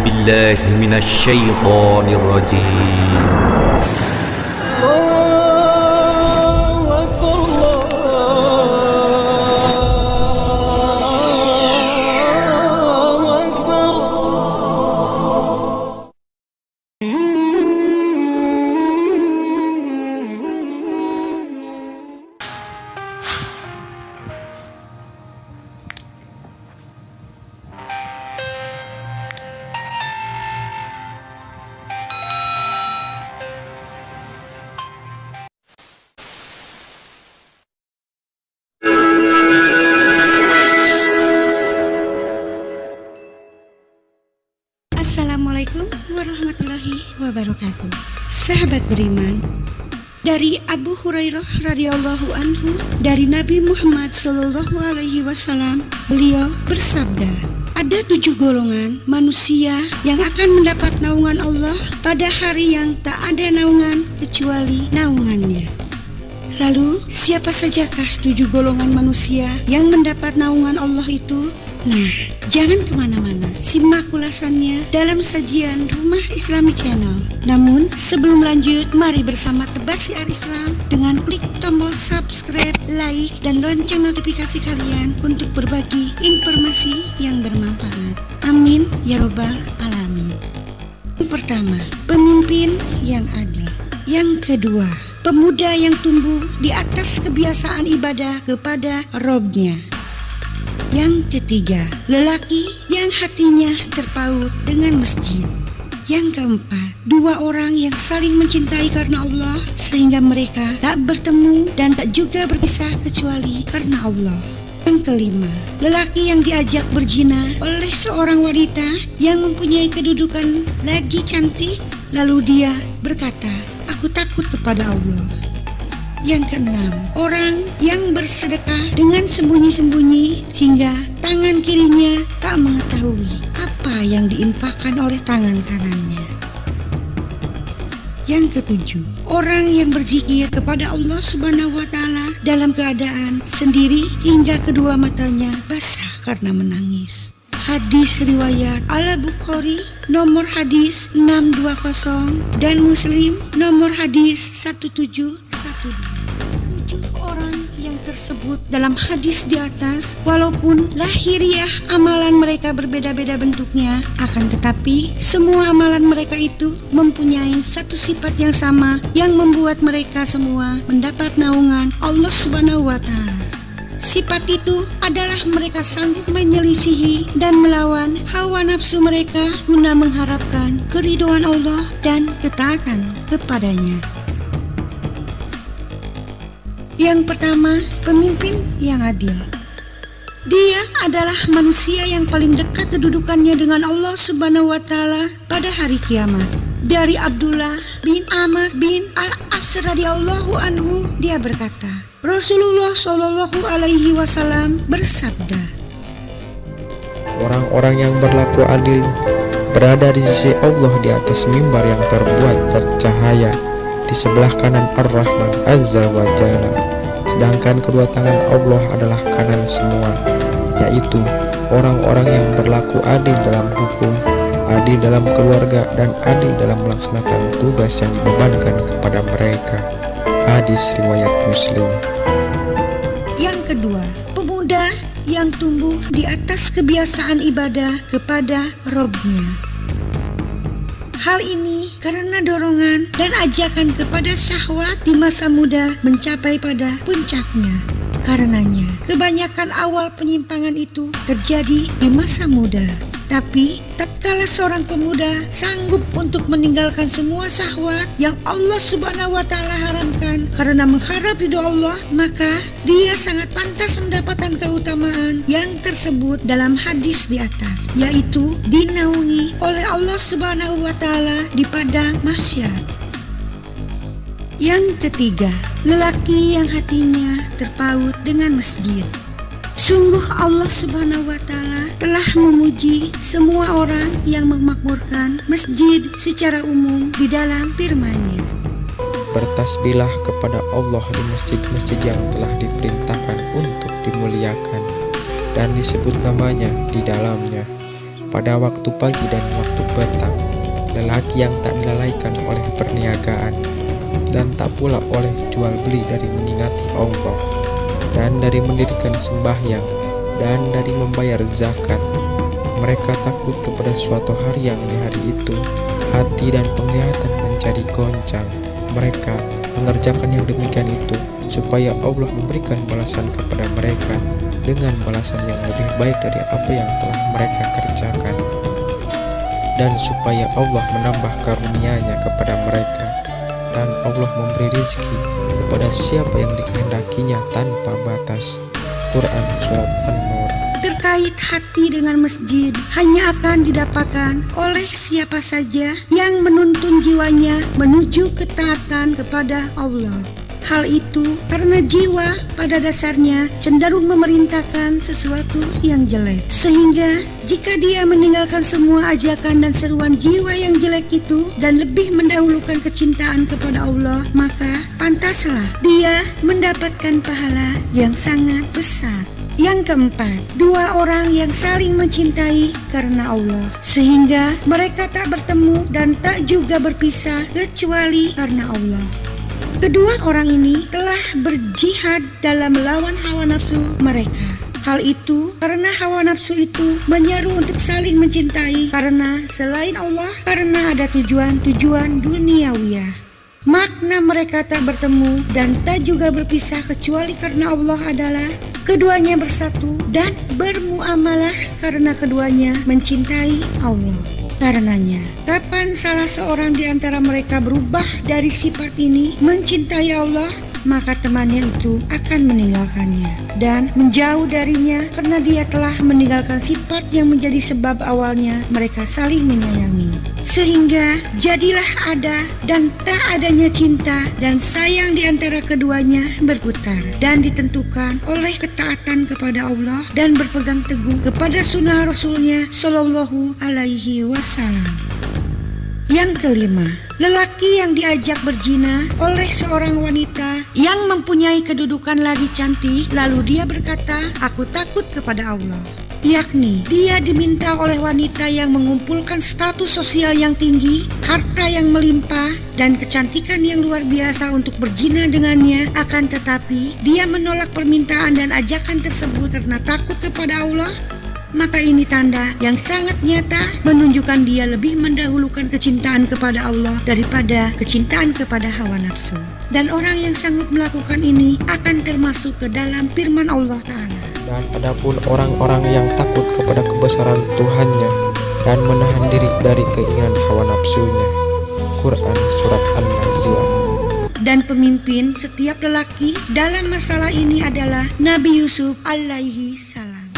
بالله من الشيطان الرجيم. Assalamualaikum warahmatullahi wabarakatuh. Sahabat beriman, dari Abu Hurairah radhiyallahu anhu dari Nabi Muhammad sallallahu alaihi wasallam, beliau bersabda, ada 7 golongan manusia yang akan mendapat naungan Allah pada hari yang tak ada naungan kecuali naungannya. Lalu siapa sajakah 7 golongan manusia yang mendapat naungan Allah itu? Nah, jangan kemana-mana, simak ulasannya dalam sajian Rumah Islami Channel. Namun, sebelum lanjut, mari bersama tebak siar Islam dengan klik tombol subscribe, like, dan lonceng notifikasi kalian untuk berbagi informasi yang bermanfaat. Amin, ya robbal alamin. Yang pertama, pemimpin yang adil. Yang kedua, pemuda yang tumbuh di atas kebiasaan ibadah kepada Robnya. Yang ketiga, lelaki yang hatinya terpaut dengan masjid. Yang keempat, 2 orang yang saling mencintai karena Allah sehingga mereka tak bertemu dan tak juga berpisah kecuali karena Allah. Yang kelima, lelaki yang diajak berzina oleh seorang wanita yang mempunyai kedudukan lagi cantik, lalu dia berkata, "Aku takut kepada Allah." Yang keenam, orang yang bersedekah dengan sembunyi-sembunyi hingga tangan kirinya tak mengetahui apa yang diinfakkan oleh tangan kanannya. Yang ketujuh, orang yang berzikir kepada Allah Subhanahu wa Ta'ala dalam keadaan sendiri hingga kedua matanya basah karena menangis. Hadis riwayat Al-Bukhari nomor hadis 620 dan Muslim nomor hadis 1712. 7 orang yang tersebut dalam hadis di atas, walaupun lahiriah amalan mereka berbeda-beda bentuknya, akan tetapi semua amalan mereka itu mempunyai satu sifat yang sama yang membuat mereka semua mendapat naungan Allah Subhanahu wa Ta'ala. Sifat itu adalah mereka sanggup menyelisihi dan melawan hawa nafsu mereka guna mengharapkan keridhaan Allah dan ketaatan kepadanya. Yang pertama, pemimpin yang adil. Dia adalah manusia yang paling dekat kedudukannya dengan Allah Subhanahu wa Ta'ala pada hari kiamat. Dari Abdullah bin Amr bin Al-As radhiyallahu anhu, dia berkata, Rasulullah Shallallahu alaihi wasallam bersabda, orang-orang yang berlaku adil berada di sisi Allah di atas mimbar yang terbuat bercahaya di sebelah kanan Ar-Rahman Azza wa Jalla. Sedangkan kedua tangan Allah adalah kanan semua, yaitu orang-orang yang berlaku adil dalam hukum, adil dalam keluarga, dan adil dalam melaksanakan tugas yang dibebankan kepada mereka. Hadis riwayat Muslim. Yang kedua, pemuda yang tumbuh di atas kebiasaan ibadah kepada Robnya. Hal ini karena dorongan dan ajakan kepada syahwat di masa muda mencapai pada puncaknya. Karenanya, kebanyakan awal penyimpangan itu terjadi di masa muda. Tapi, tatkala seorang pemuda sanggup untuk meninggalkan semua syahwat yang Allah Subhanahu wa Ta'ala haramkan karena mengharap ridho Allah, maka dia sangat pantas mendapatkan keutamaan yang tersebut dalam hadis di atas, yaitu dinaungi oleh Allah Subhanahu wa Ta'ala di padang mahsyar. Yang ketiga, lelaki yang hatinya terpaut dengan masjid. Sungguh Allah Subhanahu wa Ta'ala telah memuji semua orang yang memakmurkan masjid secara umum di dalam firman-Nya. Bertasbihlah kepada Allah di masjid-masjid yang telah diperintahkan untuk dimuliakan dan disebut namanya di dalamnya. pada waktu pagi dan waktu petang, lelaki yang tak dilalaikan oleh perniagaan, dan tak pula oleh jual beli dari mengingati Allah, dan dari mendirikan sembahyang, dan dari membayar zakat. Mereka takut kepada suatu hari yang di hari itu hati dan penglihatan menjadi goncang. Mereka mengerjakan yang demikian itu supaya Allah memberikan balasan kepada mereka dengan balasan yang lebih baik dari apa yang telah mereka kerjakan, dan supaya Allah menambah karunia-Nya kepada mereka, dan Allah memberi rizki kepada siapa yang dikehendakinya tanpa batas. Quran Surat An-Nur. Terkait hati dengan masjid hanya akan didapatkan oleh siapa saja yang menuntun jiwanya menuju ketaatan kepada Allah. Hal itu karena jiwa pada dasarnya cenderung memerintahkan sesuatu yang jelek, sehingga jika dia meninggalkan semua ajakan dan seruan jiwa yang jelek itu dan lebih mendahulukan kecintaan kepada Allah, maka pantaslah dia mendapatkan pahala yang sangat besar. Yang keempat, dua orang yang saling mencintai karena Allah, sehingga mereka tak bertemu dan tak juga berpisah kecuali karena Allah. Kedua orang ini telah berjihad dalam melawan hawa nafsu mereka. Hal itu karena hawa nafsu itu menyeru untuk saling mencintai karena selain Allah, karena ada tujuan-tujuan duniawiyah. Makna mereka tak bertemu dan tak juga berpisah kecuali karena Allah adalah keduanya bersatu dan bermuamalah karena keduanya mencintai Allah. Karenanya, kapan salah seorang di antara mereka berubah dari sifat ini mencintai Allah, maka temannya itu akan meninggalkannya dan menjauh darinya karena dia telah meninggalkan sifat yang menjadi sebab awalnya mereka saling menyayangi. Sehingga jadilah ada dan tak adanya cinta dan sayang di antara keduanya berputar dan ditentukan oleh ketaatan kepada Allah dan berpegang teguh kepada sunnah Rasulnya Shallallahu Alaihi Wasallam. Yang kelima, lelaki yang diajak berzina oleh seorang wanita yang mempunyai kedudukan lagi cantik, lalu dia berkata, "Aku takut kepada Allah." Yakni dia diminta oleh wanita yang mengumpulkan status sosial yang tinggi, harta yang melimpah, dan kecantikan yang luar biasa untuk berzina dengannya. Akan tetapi dia menolak permintaan dan ajakan tersebut karena takut kepada Allah. Maka ini tanda yang sangat nyata menunjukkan dia lebih mendahulukan kecintaan kepada Allah daripada kecintaan kepada hawa nafsu. Dan orang yang sanggup melakukan ini akan termasuk ke dalam firman Allah Ta'ala. Dan adapun orang-orang yang takut kepada kebesaran Tuhannya dan menahan diri dari keinginan hawa nafsunya. Quran Surat An-Nazi'at. Dan pemimpin setiap lelaki dalam masalah ini adalah Nabi Yusuf alaihi salam.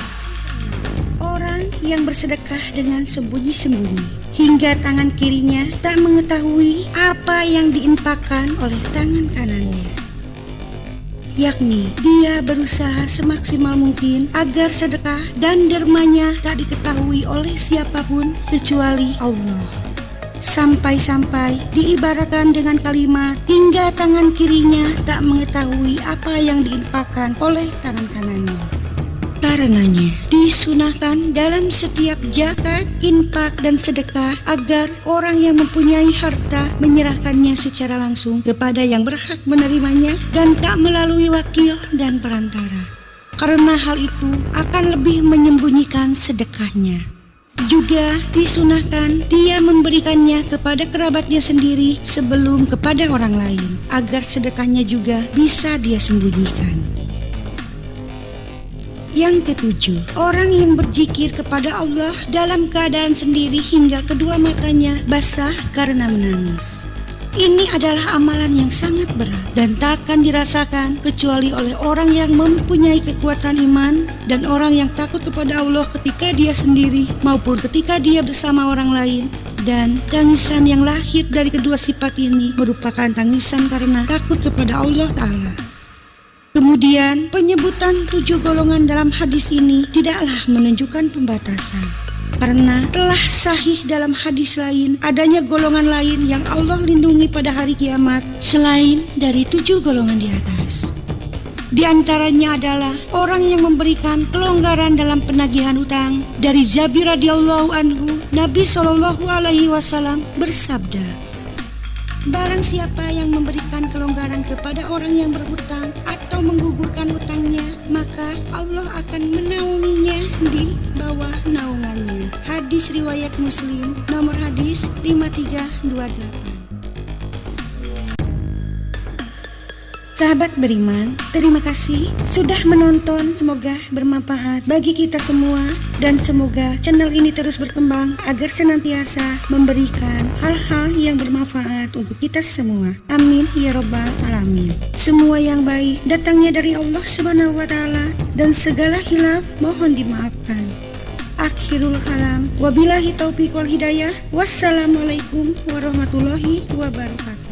Orang yang bersedekah dengan sembunyi-sembunyi hingga tangan kirinya tak mengetahui apa yang diinfakkan oleh tangan kanannya. Yakni dia berusaha semaksimal mungkin agar sedekah dan dermanya tak diketahui oleh siapapun kecuali Allah. Sampai-sampai diibaratkan dengan kalimat hingga tangan kirinya tak mengetahui apa yang diinfakkan oleh tangan kanannya. Karenanya disunahkan dalam setiap zakat, infak, dan sedekah agar orang yang mempunyai harta menyerahkannya secara langsung kepada yang berhak menerimanya dan tak melalui wakil dan perantara. Karena hal itu akan lebih menyembunyikan sedekahnya. Juga disunahkan dia memberikannya kepada kerabatnya sendiri sebelum kepada orang lain, agar sedekahnya juga bisa dia sembunyikan. Yang ketujuh, orang yang berzikir kepada Allah dalam keadaan sendiri hingga kedua matanya basah karena menangis. Ini adalah amalan yang sangat berat dan tak akan dirasakan kecuali oleh orang yang mempunyai kekuatan iman dan orang yang takut kepada Allah ketika dia sendiri maupun ketika dia bersama orang lain. Dan tangisan yang lahir dari kedua sifat ini merupakan tangisan karena takut kepada Allah Ta'ala. Kemudian penyebutan 7 golongan dalam hadis ini tidaklah menunjukkan pembatasan, karena telah sahih dalam hadis lain adanya golongan lain yang Allah lindungi pada hari kiamat selain dari 7 golongan di atas. Di antaranya adalah orang yang memberikan kelonggaran dalam penagihan utang. Dari Jabir radhiyallahu anhu, Nabi Shallallahu alaihi wasallam bersabda, barang siapa yang memberikan kelonggaran kepada orang yang berhutang atau menggugurkan hutangnya, maka Allah akan menaunginya di bawah naungannya. Hadis riwayat Muslim, nomor hadis 5328. Sahabat beriman, terima kasih sudah menonton. Semoga bermanfaat bagi kita semua dan semoga channel ini terus berkembang agar senantiasa memberikan hal-hal yang bermanfaat untuk kita semua. Amin ya robbal alamin. Semua yang baik datangnya dari Allah Subhanahu wa taala dan segala hilaf mohon dimaafkan. Akhirul kalam, wabillahi taufiq wal hidayah. Wassalamualaikum warahmatullahi wabarakatuh.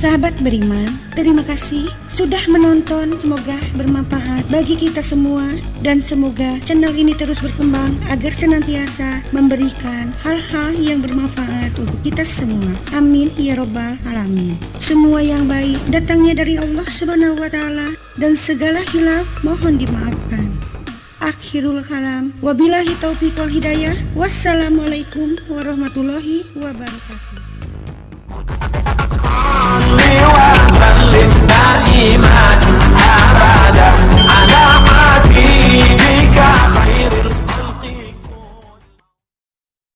Sahabat beriman, terima kasih sudah menonton. Semoga bermanfaat bagi kita semua dan semoga channel ini terus berkembang agar senantiasa memberikan hal-hal yang bermanfaat untuk kita semua. Amin ya robbal alamin. Semua yang baik datangnya dari Allah Subhanahu wa taala dan segala hilaf mohon dimaafkan. Akhirul kalam, wabillahi taufiq wal hidayah. Wassalamualaikum warahmatullahi wabarakatuh.